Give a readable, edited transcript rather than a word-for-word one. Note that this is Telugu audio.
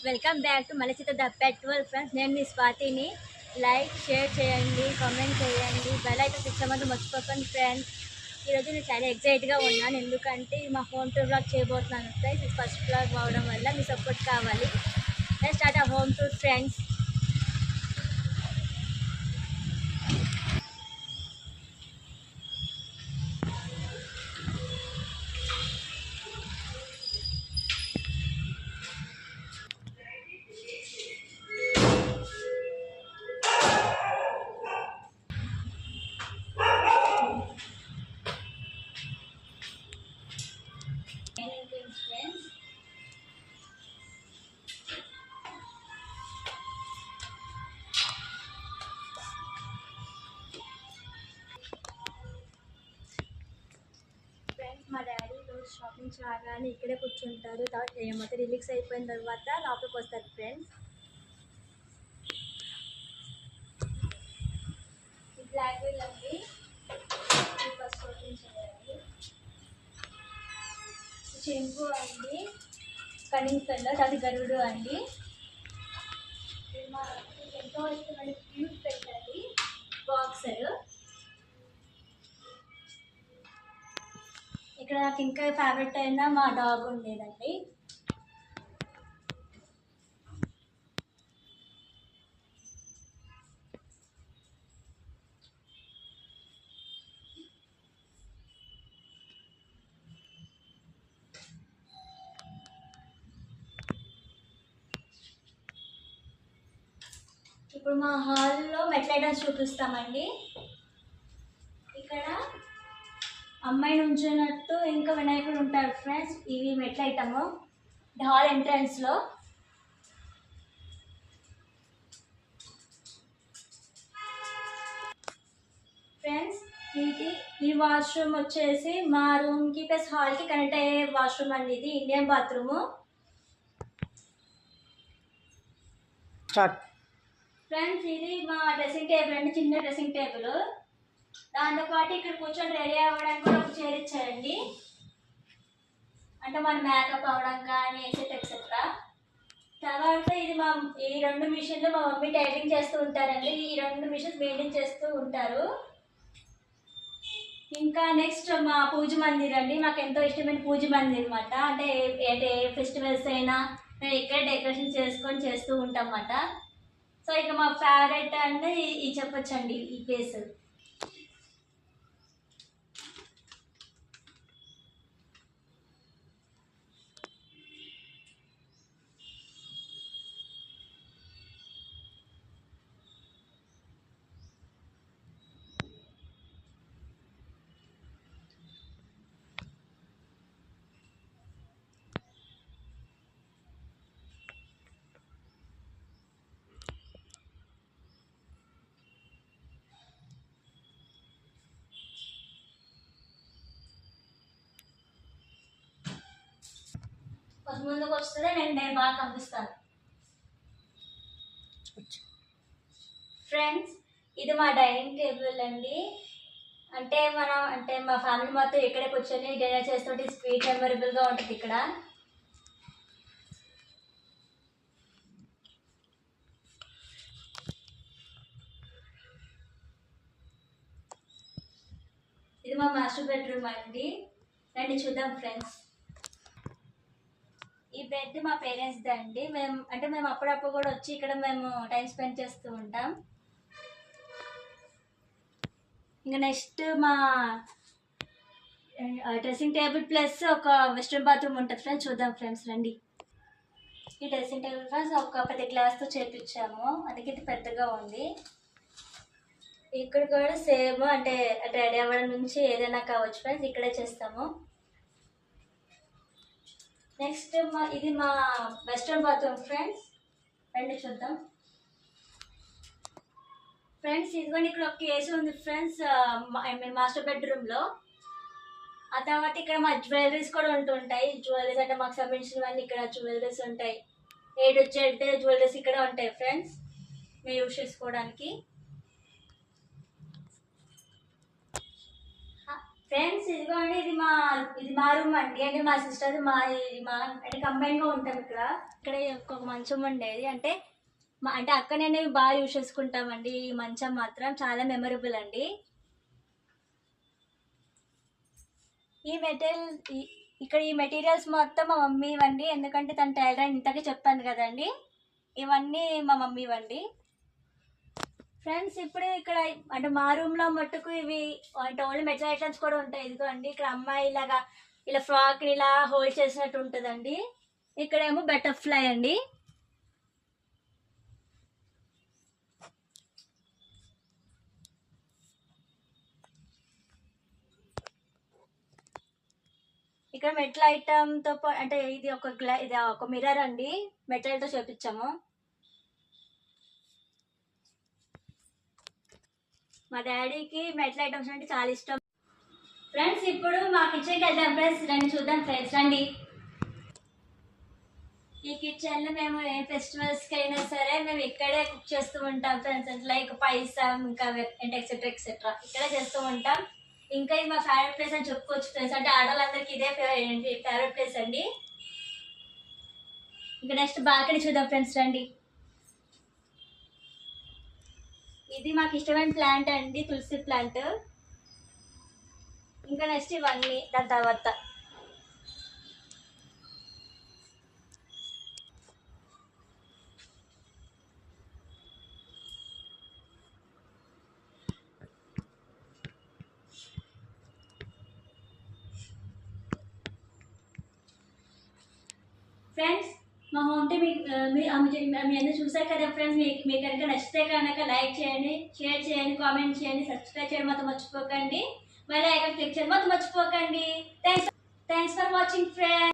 Welcome back to Malachitha the pet world friends. నేను మీ స్వాతిని. లైక్ షేర్ చేయండి, కామెంట్ చేయండి, బెల్ ఐకాన్ క్లిక్ చేయమని మర్చిపోకండి ఫ్రెండ్స్. ఈరోజు నేను చాలా ఎక్సైట్గా ఉన్నాను, ఎందుకంటే మా హోమ్ టూర్ బ్లాగ్ చేయబోతున్నాను ఫ్రెండ్స్. ఇది ఫస్ట్ బ్లాగ్ అవడం వల్ల మీ సపోర్ట్ కావాలి. లెట్స్ స్టార్ట్ ఆ హోమ్ టూర్ ఫ్రెండ్స్. ఫ్రెండ్స్ మా డాడీ రోజు షాపింగ్ చేయగానే ఇక్కడే కూర్చుంటారు. మొత్తం రిలీక్స్ అయిపోయిన తర్వాత లోపలికి వస్తారు ఫ్రెండ్స్. ఈ బ్లాక్ వీల్ అండి, ఫస్ట్ షాపింగ్ చేయాలి. చెంపు అండి, కనింగ్ కలర్, అది గరుడు అండి. ఎంతో ఇష్టమైన క్యూట్ పెట్టండి బాక్సర్. ఇక్కడ నాకు ఇంకా ఫేవరెట్ అయిన మా డాగ్ ఉండేదండి. ఇప్పుడు మా హాల్లో మెట్లైటమ్స్ చూపిస్తామండి. ఇక్కడ అమ్మాయి నుంచున్నట్టు ఇంకా వినాయకుడు ఉంటారు ఫ్రెండ్స్. ఇవి మెట్లైటము హాల్ ఎంట్రన్స్లో. ఫ్రెండ్స్ ఈ వాష్రూమ్ వచ్చేసి మా రూమ్కి ప్లస్ హాల్కి కనెక్ట్ అయ్యే వాష్రూమ్ అండి. ఇది ఇండియన్ బాత్రూము. ఫ్రెండ్స్ ఇది మా డ్రెస్సింగ్ టేబుల్ అండి, చిన్న డ్రెస్సింగ్ టేబుల్. దాంతోపాటు ఇక్కడ కూర్చొని రెడీ అవ్వడానికి కూడా ఒక చైర్ ఇచ్చారండి, అంటే మన మేకప్ అవ్వడం కానీ ఎక్సెట్రా. తర్వాత ఇది ఈ రెండు మిషన్లు మా మమ్మీ టైలింగ్ చేస్తూ ఉంటారండి. ఈ రెండు మిషన్స్ మెయింటైన్ చేస్తూ ఉంటారు. ఇంకా నెక్స్ట్ మా పూజ మందిర్ అండి, మాకు ఎంతో ఇష్టమైన పూజ మందిర్ అనమాట. అంటే ఏ ఫెస్టివల్స్ అయినా మేము ఇక్కడ డెకరేషన్ చేసుకొని చేస్తూ ఉంటాం అన్నమాట. సో ఇక మా ఫేవరెట్ అంటే ఇది చెప్పొచ్చండి, ఈ ప్లేస్. కొంచెం ముందుకు వస్తే నేను బాగా కనిపిస్తాను ఫ్రెండ్స్. ఇది మా డైనింగ్ టేబుల్ అండి. అంటే మా ఫ్యామిలీ మొత్తం ఇక్కడే కూర్చొని డిన్నర్ చేస్తుంటే స్వీట్ మెమరబుల్గా ఉంటుంది ఇక్కడ. ఇది మా మాస్టర్ బెడ్రూమ్ అండి. రండి చూద్దాం ఫ్రెండ్స్. ఈ బెడ్ మా పేరెంట్స్ది అండి. మేము అప్పుడప్పుడు కూడా వచ్చి ఇక్కడ మేము టైం స్పెండ్ చేస్తూ ఉంటాం. ఇంకా నెక్స్ట్ మా డ్రెస్సింగ్ టేబుల్ ప్లస్ ఒక వెస్ట్రన్ బాత్రూమ్ ఉంటుంది ఫ్రెండ్స్. చూద్దాం ఫ్రెండ్స్ రండి. ఈ డ్రెస్సింగ్ టేబుల్ ఫ్రెండ్స్ ఒక పెద్ద గ్లాస్తో చేపించాము, అందుకే ఇది పెద్దగా ఉంది. ఇక్కడ కూడా సేమ్ అంటే రెడీ అవ్వడం నుంచి ఏదైనా కావచ్చు ఫ్రెండ్స్, ఇక్కడే చేస్తాము. నెక్స్ట్ ఇది మా వెస్ట్రన్ బాత్రూమ్ ఫ్రెండ్స్. రండి చూద్దాం ఫ్రెండ్స్. ఇదిగోండి ఇక్కడ ఒక ఏసీ ఉంది ఫ్రెండ్స్, మాస్టర్ బెడ్రూమ్లో. ఆ తర్వాత ఇక్కడ మా జ్యువెలరీస్ కూడా ఉంటుంటాయి. జ్యువెలరీస్ అంటే మాకు సంబంధించినవన్నీ ఇక్కడ జ్యువెలరీస్ ఉంటాయి. Z జ్యువెలరీస్ ఇక్కడ ఉంటాయి ఫ్రెండ్స్, మీరు యూజ్ చేసుకోవడానికి. ఫ్రెండ్స్ ఇదిగోండి, ఇది మా రూమ్ అండి. అంటే మా సిస్టర్ మా అంటే కంబైన్ గా ఉంటాం ఇక్కడ. ఇక్కడ ఒక మంచం ఉండేది, అంటే అంటే అక్క నేను బాగా యూజ్ చేసుకుంటామండి. ఈ మంచం మాత్రం చాలా మెమరబుల్ అండి. ఇక్కడ ఈ మెటీరియల్స్ మొత్తం మా మమ్మీ ఇవ్వండి, ఎందుకంటే తను టైలర్ ఇంతకీ చెప్పాను కదండి. ఇవన్నీ మా మమ్మీ ఇవ్వండి. ఫ్రెండ్స్ ఇప్పుడు ఇక్కడ అంటే మా రూమ్ లో మట్టుకు ఇవి అంటే ఓన్లీ మెటల్ ఐటమ్స్ కూడా ఉంటాయి. ఇదిగోండి ఇక్కడ అమ్మాయి ఇలాగా ఇలా ఫ్రాక్ ఇలా హోల్డ్ చేసినట్టు ఉంటుందండి. ఇక్కడేమో బటర్ఫ్లై అండి. ఇక్కడ మెటల్ ఐటమ్ తో అంటే ఇది ఒక మిర్రర్ అండి, మెటల్ తో చేపించాము. మా డాడీకి మెటల్ ఐటమ్స్ అంటే చాలా ఇష్టం. ఫ్రెండ్స్ ఇప్పుడు మా కిచెన్కి వెళ్దాం ఫ్రెండ్స్, రండి చూద్దాం ఫ్రెండ్స్, రండి. ఈ కిచెన్ లో మేము ఏ ఫెస్టివల్స్ కి అయినా సరే మేము ఇక్కడే కుక్ చేస్తూ ఉంటాం ఫ్రెండ్స్. లైక్ పాయసం ఇంకా ఎక్సెట్రా ఎక్సెట్రా ఇక్కడే చేస్తూ ఉంటాం. ఇంకా ఇది మా ఫేవరెట్ ప్లేస్ అని చెప్పుకోవచ్చు ఫ్రెండ్స్. అంటే ఆడవాళ్ళందరికీ ఇదే ఫేవరెట్ ప్లేస్ అండి. ఇంకా నెక్స్ట్ బాల్కనీ చూద్దాం ఫ్రెండ్స్, రండి. ఇది మాకు ఇష్టమైన ప్లాంట్ అండి, తులసి ప్లాంట్. ఇంకా నెక్స్ట్ ఇవన్నీ దాని తర్వాత. ఫ్రెండ్స్ మా హోమ్ టీ మీ అందరూ చూసారు కదా ఫ్రెండ్స్. మీకు కనుక నచ్చితే కనుక లైక్ చేయండి, షేర్ చేయండి, కామెంట్ చేయండి, సబ్స్క్రైబ్ చేయడం మాత్రం మర్చిపోకండి. మళ్ళీ ఐకాన్ క్లిక్ చేయడం మాత్రం మర్చిపోకండి. Thanks for watching friends.